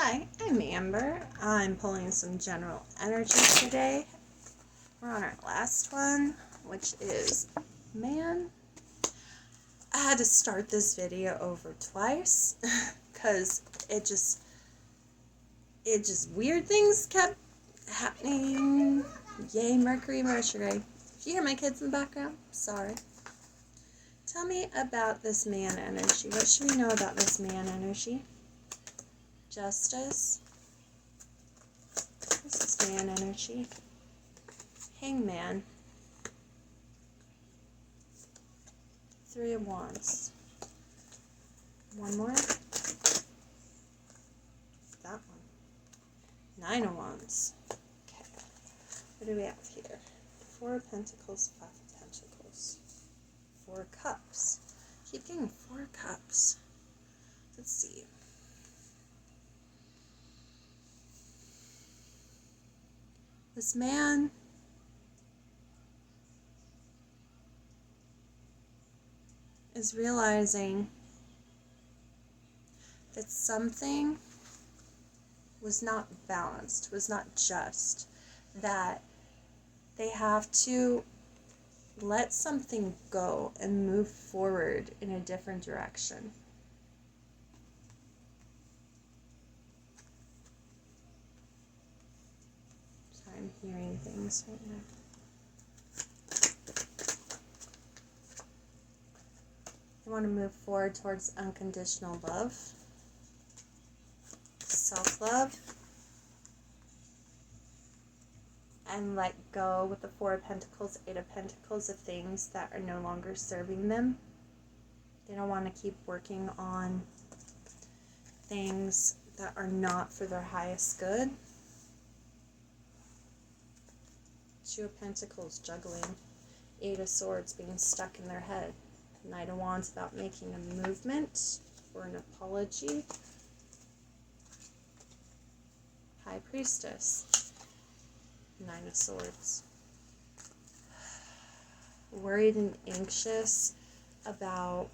Hi, I'm Amber. I'm pulling some general energy today. We're on our last one, which is man. I had to start this video over twice because it just weird things kept happening. Yay, Mercury retrograde. If you hear my kids in the background, sorry. Tell me about this man energy. What should we know about this man energy? Justice. This is man energy. Hangman. Three of Wands. One more. That one. Nine of Wands. Okay. What do we have here? Four of Pentacles, Five of Pentacles. Four of Cups. Keep getting Four Cups. Let's see. This man is realizing that something was not balanced, was not just, that they have to let something go and move forward in a different direction. Sorry, I'm hearing things right now. You want to move forward towards unconditional love, self-love, and let go with the Four of Pentacles, Eight of Pentacles of things that are no longer serving them. They don't want to keep working on things that are not for their highest good. Two of Pentacles juggling, Eight of Swords being stuck in their head. Knight of Wands about making a movement or an apology. High Priestess. Nine of Swords. Worried and anxious about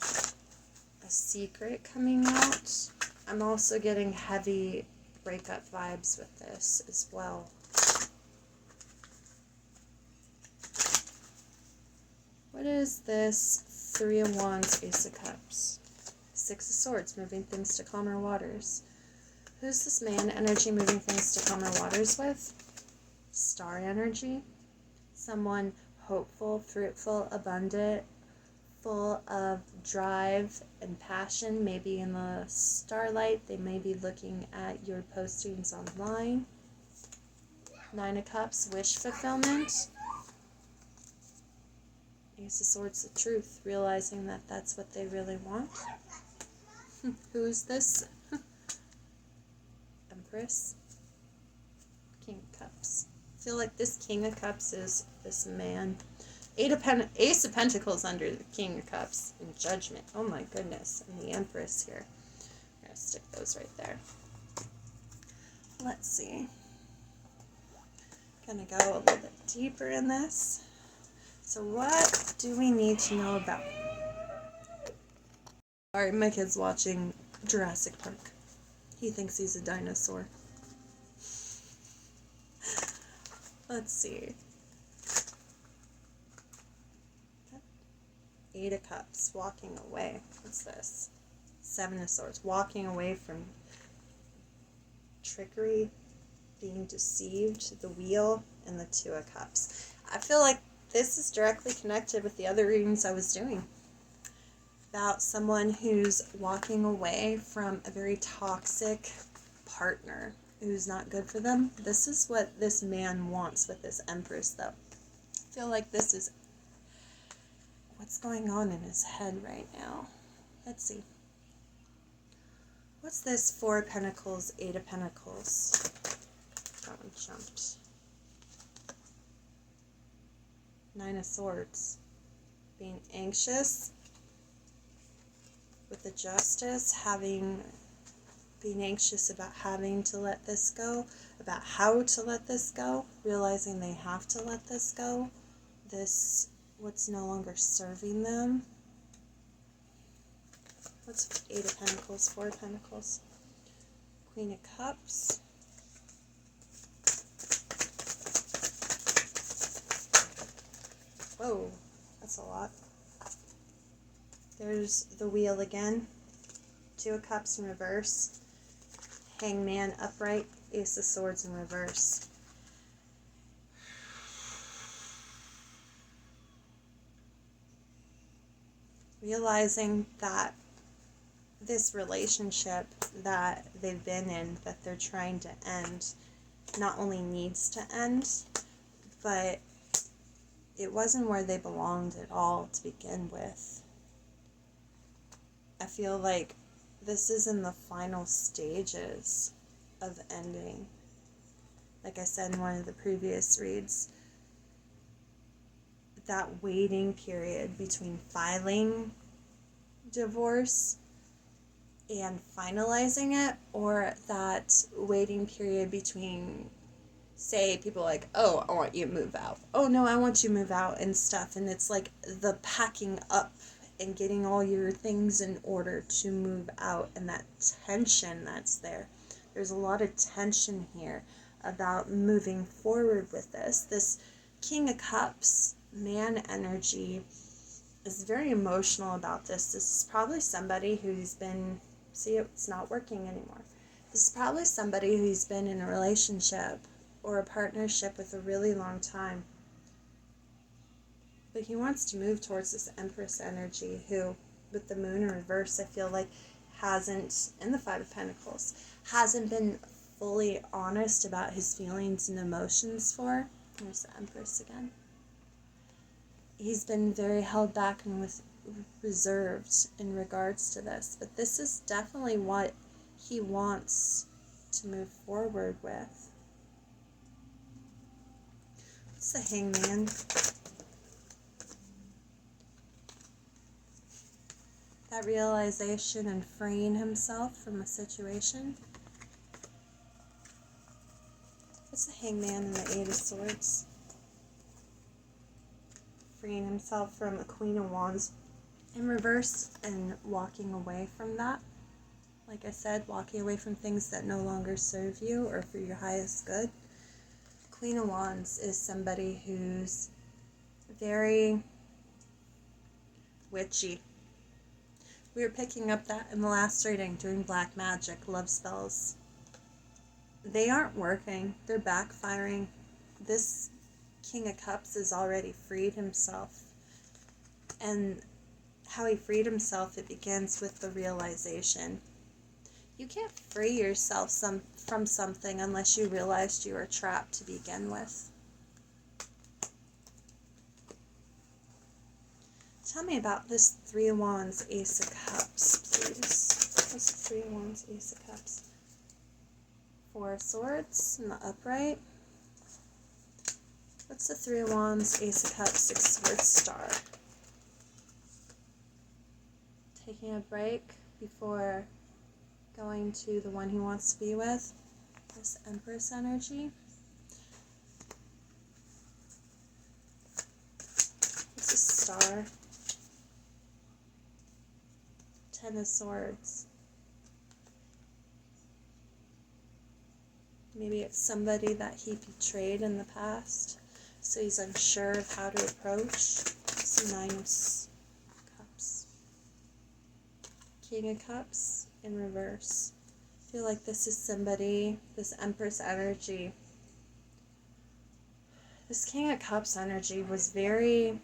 a secret coming out. I'm also getting heavy breakup vibes with this as well. What is this? Three of Wands, Ace of Cups. Six of Swords, moving things to calmer waters. Who's this man energy moving things to calmer waters with? Star energy. Someone hopeful, fruitful, abundant, full of drive and passion. Maybe in the starlight, they may be looking at your postings online. Nine of Cups, wish fulfillment. Ace of Swords, the truth, realizing that that's what they really want. Who is this? Empress. King of Cups. I feel like this King of Cups is this man. Ace of Pentacles under the King of Cups in Judgment. Oh my goodness. And the Empress here. I'm going to stick those right there. Let's see. Gonna go a little bit deeper in this. So what do we need to know about? Sorry, my kid's watching Jurassic Park. He thinks he's a dinosaur. Let's see. Eight of Cups, walking away. What's this? Seven of Swords, walking away from trickery, being deceived, the Wheel, and the Two of Cups. I feel like this is directly connected with the other readings I was doing about someone who's walking away from a very toxic partner who's not good for them. This is what this man wants with this Empress, though. I feel like this is what's going on in his head right now. Let's see. What's this? Four of Pentacles, Eight of Pentacles. That one jumped. Nine of Swords. Being anxious with the Justice, being anxious about having to let this go, about how to let this go, realizing they have to let this go. This, what's no longer serving them. What's Eight of Pentacles, Four of Pentacles? Queen of Cups. Whoa, that's a lot. There's the Wheel again. Two of Cups in reverse. Hangman upright. Ace of Swords in reverse. Realizing that this relationship that they've been in, that they're trying to end, not only needs to end, but it wasn't where they belonged at all to begin with. I feel like this is in the final stages of ending. Like I said in one of the previous reads, that waiting period between filing divorce and finalizing it, or that waiting period between, say, people like, oh, I want you to move out. Oh, no, I want you to move out and stuff. And it's like the packing up and getting all your things in order to move out, and that tension that's there. There's a lot of tension here about moving forward with this. This King of Cups, man energy, is very emotional about this. This is probably somebody who's been, see, it's not working anymore. This is probably somebody who's been in a relationship or a partnership with a really long time. But he wants to move towards this Empress energy, who, with the Moon in reverse, I feel like hasn't, and the Five of Pentacles, hasn't been fully honest about his feelings and emotions for. There's the Empress again. He's been very held back and reserved in regards to this. But this is definitely what he wants to move forward with. What's the Hangman? That realization and freeing himself from a situation. What's the Hangman and the Eight of Swords? Freeing himself from a Queen of Wands in reverse and walking away from that. Like I said, walking away from things that no longer serve you or for your highest good. Queen of Wands is somebody who's very witchy. We were picking up that in the last reading, doing black magic, love spells. They aren't working. They're backfiring. This King of Cups has already freed himself. And how he freed himself, it begins with the realization. You can't free yourself from something unless you realized you were trapped to begin with. Tell me about this Three of Wands, Ace of Cups, please. What's the Three of Wands, Ace of Cups? Four of Swords in the upright. What's the Three of Wands, Ace of Cups, Six of Swords, Star? Taking a break before going to the one he wants to be with. This Empress energy. What's a Star? Ten of Swords. Maybe it's somebody that he betrayed in the past, so he's unsure of how to approach. It's Nine of Cups. King of Cups in reverse. I feel like this is somebody, this Empress energy. This King of Cups energy was very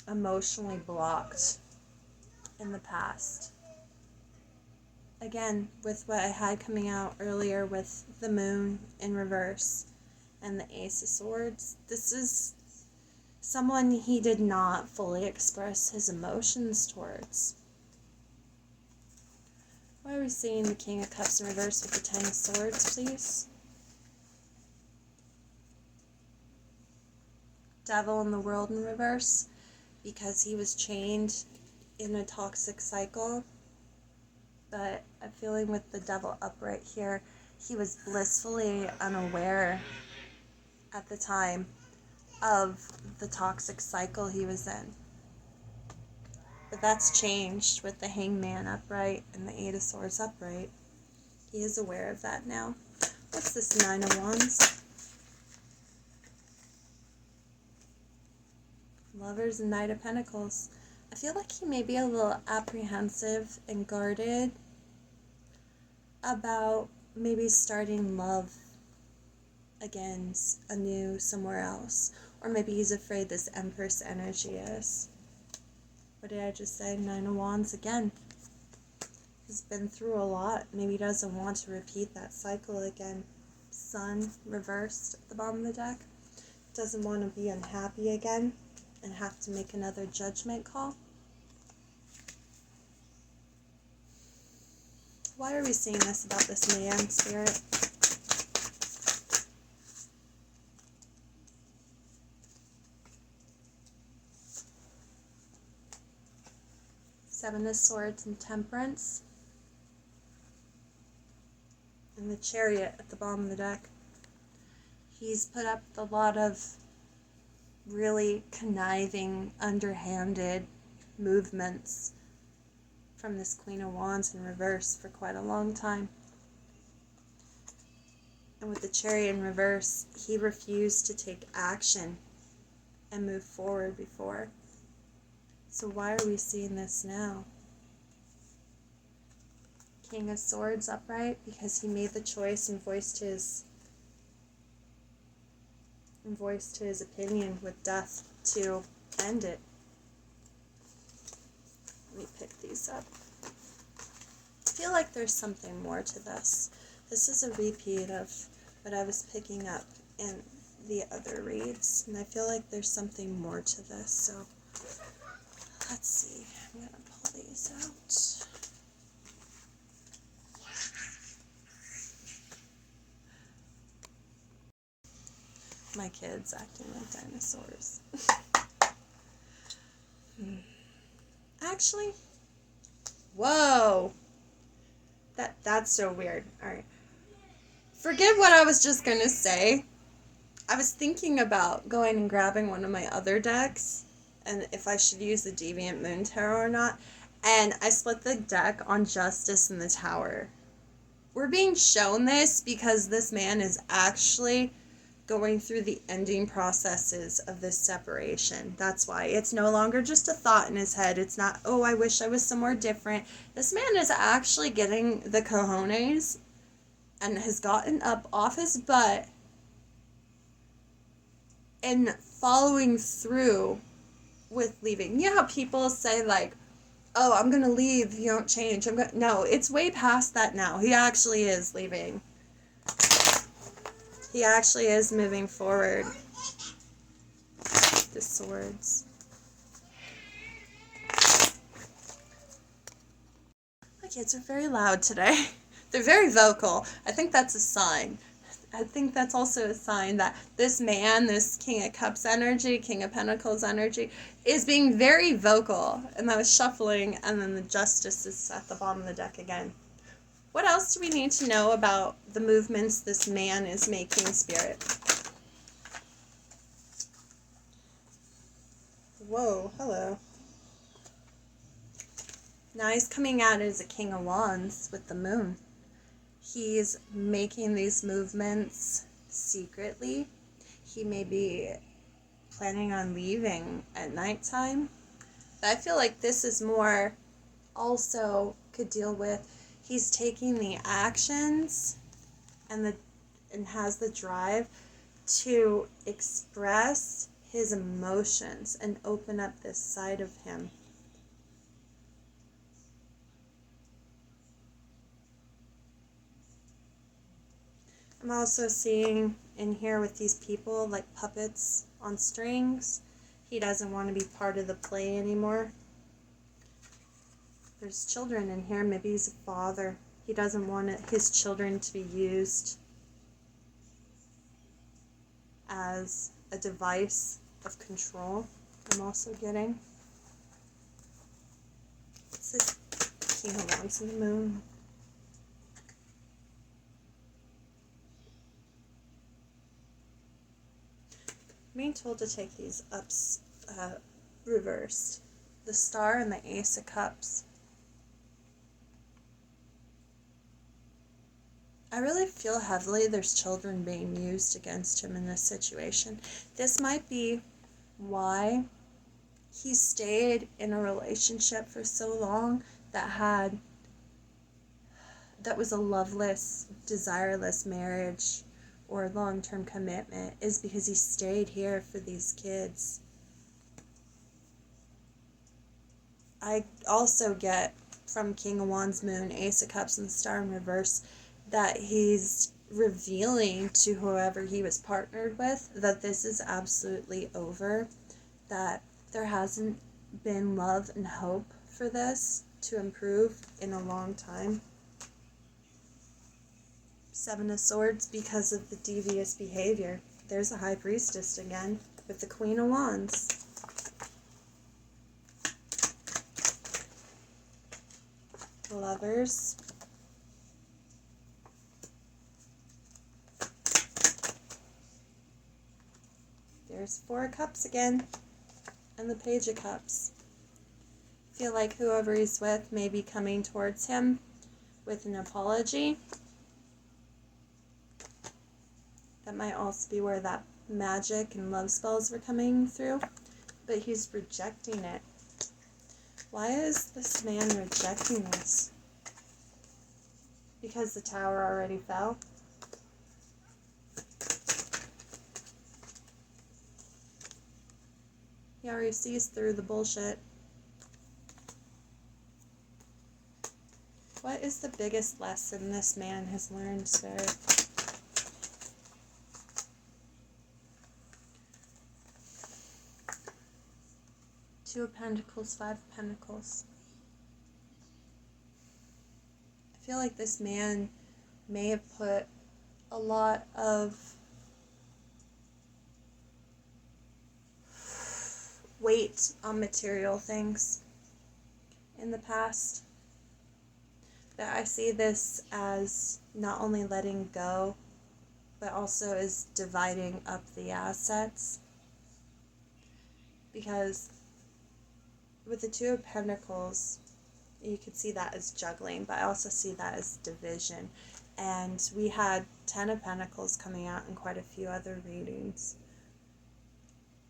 emotionally blocked in the past. Again, with what I had coming out earlier with the Moon in reverse and the Ace of Swords, this is someone he did not fully express his emotions towards. Why are we seeing the King of Cups in reverse with the Ten of Swords, please? Devil in the World in reverse, because he was chained in a toxic cycle. But I'm feeling with the Devil upright here, he was blissfully unaware at the time of the toxic cycle he was in. But that's changed with the Hangman upright and the Eight of Swords upright. He is aware of that now. What's this Nine of Wands? Lovers and Knight of Pentacles. I feel like he may be a little apprehensive and guarded about maybe starting love again, anew somewhere else. Or maybe he's afraid this Empress energy is. What did I just say? Nine of Wands again. He's been through a lot. Maybe he doesn't want to repeat that cycle again. Sun reversed at the bottom of the deck. Doesn't want to be unhappy again and have to make another judgment call. Why are we seeing this about this man, Spirit? Seven of Swords and Temperance. And the Chariot at the bottom of the deck. He's put up a lot of really conniving, underhanded movements from this Queen of Wands in reverse for quite a long time. And with the Chariot in reverse, he refused to take action and move forward before. So why are we seeing this now? King of Swords upright, because he made the choice and voiced his opinion with death to end it. Let me pick these up. I feel like there's something more to this. This is a repeat of what I was picking up in the other reads, and I feel like there's something more to this. So let's see. I'm going to pull these out. My kids acting like dinosaurs. Actually, whoa. That's so weird. Alright. Forget what I was just going to say. I was thinking about going and grabbing one of my other decks and if I should use the Deviant Moon Tarot or not. And I split the deck on Justice in the Tower. We're being shown this because this man is actually going through the ending processes of this separation. That's why. It's no longer just a thought in his head. It's not, oh, I wish I was somewhere different. This man is actually getting the cojones and has gotten up off his butt and following through with leaving. You know how people say, like, oh, I'm going to leave if you don't change. No, it's way past that now. He actually is leaving. He actually is moving forward. The Swords. My kids are very loud today. They're very vocal. I think that's a sign. I think that's also a sign that this man, this King of Cups energy, King of Pentacles energy, is being very vocal. And that was shuffling, and then the Justice is at the bottom of the deck again. What else do we need to know about the movements this man is making, Spirit? Whoa, hello. Now he's coming out as a King of Wands with the moon. He's making these movements secretly. He may be planning on leaving at nighttime. But I feel like this is more also could deal with he's taking the actions and has the drive to express his emotions and open up this side of him. I'm also seeing in here with these people like puppets on strings. He doesn't want to be part of the play anymore. There's children in here. Maybe he's a father. He doesn't want his children to be used as a device of control. I'm also getting. What's this? King of Wands and the Moon. I'm being told to take these ups reversed. The Star and the Ace of Cups. I really feel heavily there's children being used against him in this situation. This might be why he stayed in a relationship for so long that was a loveless, desireless marriage or long-term commitment, is because he stayed here for these kids. I also get from King of Wands, Moon, Ace of Cups, and Star in reverse that he's revealing to whoever he was partnered with that this is absolutely over, that there hasn't been love and hope for this to improve in a long time. Seven of Swords, because of the devious behavior. There's a High Priestess again with the Queen of Wands. Lovers. There's Four of Cups again. And the Page of Cups. I feel like whoever he's with may be coming towards him with an apology. That might also be where that magic and love spells were coming through. But he's rejecting it. Why is this man rejecting this? Because the tower already fell? He already sees through the bullshit. What is the biggest lesson this man has learned, Spirit? Two of Pentacles, Five of Pentacles. I feel like this man may have put a lot of weight on material things in the past. But I see this as not only letting go, but also as dividing up the assets. Because with the Two of Pentacles, you could see that as juggling, but I also see that as division. And we had 10 of Pentacles coming out in quite a few other readings.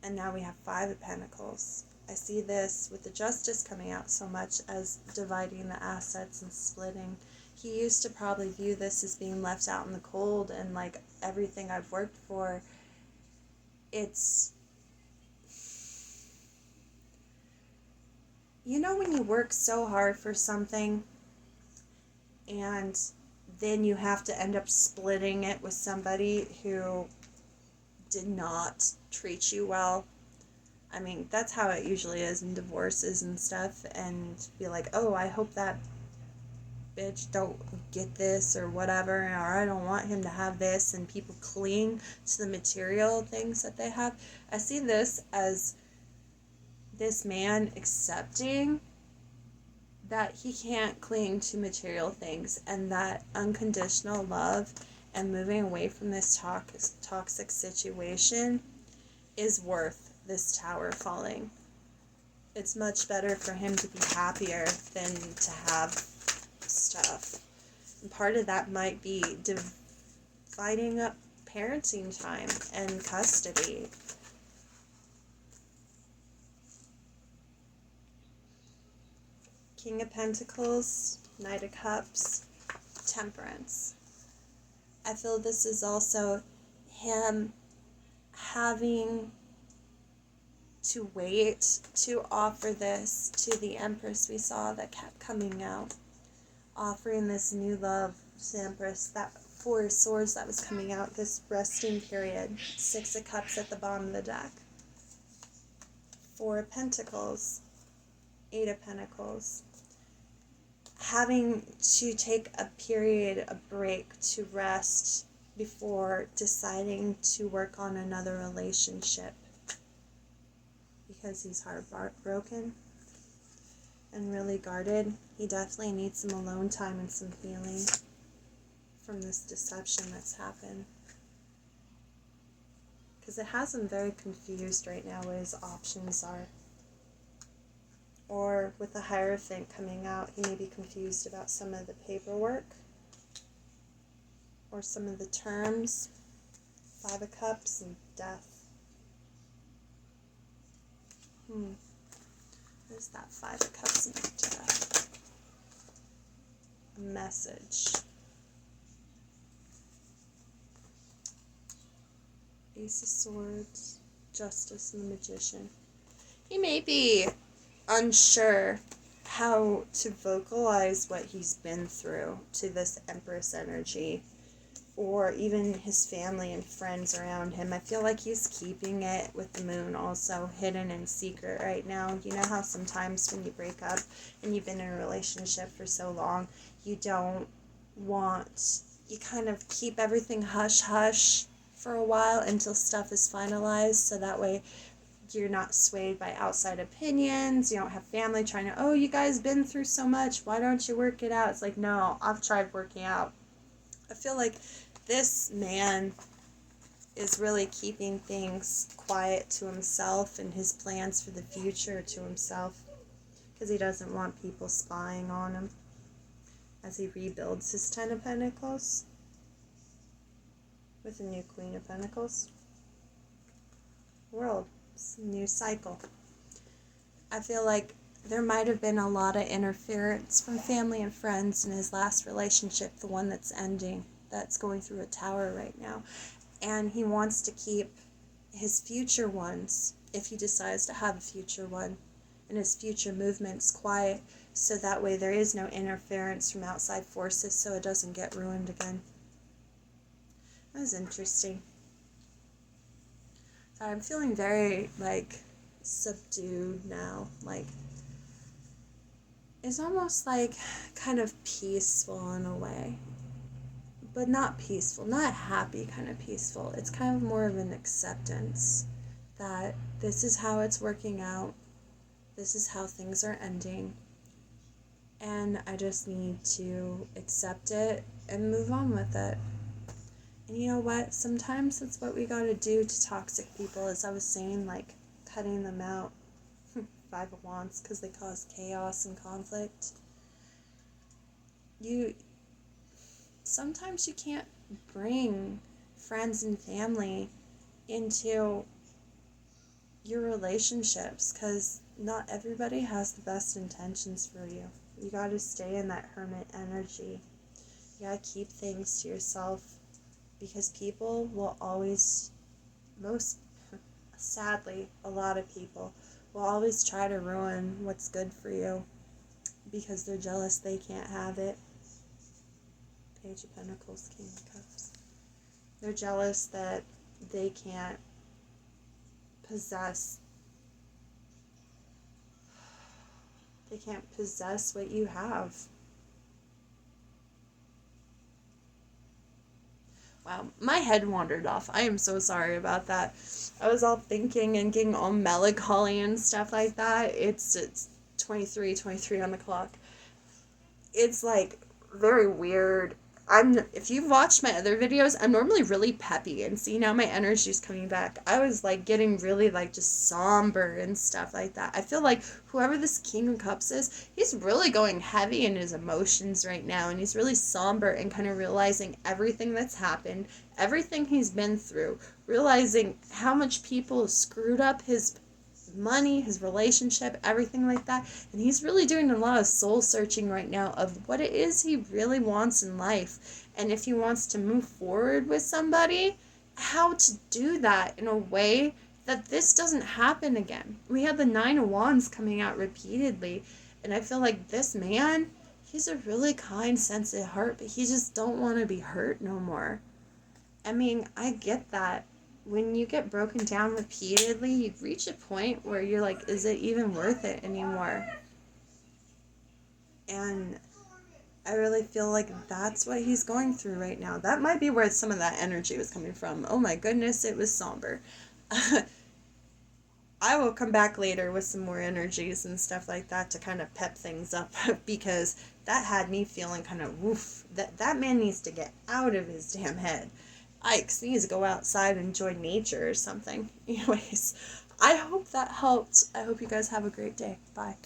And now we have 5 of Pentacles. I see this with the Justice coming out so much as dividing the assets and splitting. He used to probably view this as being left out in the cold, and like everything I've worked for, it's... You know when you work so hard for something and then you have to end up splitting it with somebody who did not treat you well? I mean, that's how it usually is in divorces and stuff, and be like, oh, I hope that bitch don't get this or whatever, or I don't want him to have this, and people cling to the material things that they have. I see this as this man accepting that he can't cling to material things, and that unconditional love and moving away from this toxic situation is worth this tower falling. It's much better for him to be happier than to have stuff. And part of that might be dividing up parenting time and custody. King of Pentacles, Knight of Cups, Temperance. I feel this is also him having to wait to offer this to the Empress we saw that kept coming out. Offering this new love to the Empress, that Four of Swords that was coming out, this resting period. Six of Cups at the bottom of the deck. Four of Pentacles, Eight of Pentacles. Having to take a period, a break to rest before deciding to work on another relationship. Because he's heartbroken and really guarded. He definitely needs some alone time and some healing from this deception that's happened. Because it has him very confused right now what his options are. Or with the Hierophant coming out, he may be confused about some of the paperwork. or some of the terms. Five of Cups and Death. What is that? Five of Cups and Death. A message. Ace of Swords, Justice, and the Magician. He may be unsure how to vocalize what he's been through to this Empress energy, or even his family and friends around him. I feel like he's keeping it with the moon also hidden in secret right now. You know how sometimes when you break up and you've been in a relationship for so long, you kind of keep everything hush hush for a while until stuff is finalized, so that way you're not swayed by outside opinions. You don't have family trying to, oh, you guys been through so much, why don't you work it out? It's like, no, I've tried working out. I feel like this man is really keeping things quiet to himself and his plans for the future to himself, because he doesn't want people spying on him as he rebuilds his Ten of Pentacles with a new Queen of Pentacles. World. It's a new cycle. I feel like there might have been a lot of interference from family and friends in his last relationship, the one that's ending, that's going through a tower right now. And he wants to keep his future ones, if he decides to have a future one, and his future movements quiet, so that way there is no interference from outside forces, so it doesn't get ruined again. That was interesting. So I'm feeling very, subdued now. It's almost kind of peaceful in a way. But not peaceful, not happy kind of peaceful. It's kind of more of an acceptance that this is how it's working out. This is how things are ending. And I just need to accept it and move on with it. And you know what? Sometimes that's what we gotta do to toxic people, as I was saying, cutting them out. Five of Wands, because they cause chaos and conflict. Sometimes you can't bring friends and family into your relationships, because not everybody has the best intentions for you. You gotta stay in that hermit energy. You gotta keep things to yourself, because people will always, sadly, a lot of people will always try to ruin what's good for you because they're jealous they can't have it. Page of Pentacles, King of Cups. They're jealous that they can't possess what you have. Wow, my head wandered off. I am so sorry about that. I was all thinking and getting all melancholy and stuff like that. It's 23 on the clock. It's very weird. If you've watched my other videos, I'm normally really peppy, and see, now my energy's coming back. I was getting really just somber and stuff like that. I feel like whoever this King of Cups is, he's really going heavy in his emotions right now, and he's really somber and kind of realizing everything that's happened, everything he's been through, realizing how much people screwed up his money, his relationship, everything like that. And he's really doing a lot of soul searching right now of what it is he really wants in life, and if he wants to move forward with somebody, how to do that in a way that this doesn't happen again. We have the Nine of Wands coming out repeatedly, and I feel like this man, he's a really kind, sensitive heart, but he just don't want to be hurt no more. I mean, I get that. When you get broken down repeatedly, you reach a point where you're like, is it even worth it anymore? And I really feel like that's what he's going through right now. That might be where some of that energy was coming from. Oh my goodness, it was somber. I will come back later with some more energies and stuff like that to kind of pep things up, because that had me feeling kind of woof. That man needs to get out of his damn head. Ike needs to go outside and enjoy nature or something. Anyways, I hope that helped. I hope you guys have a great day. Bye.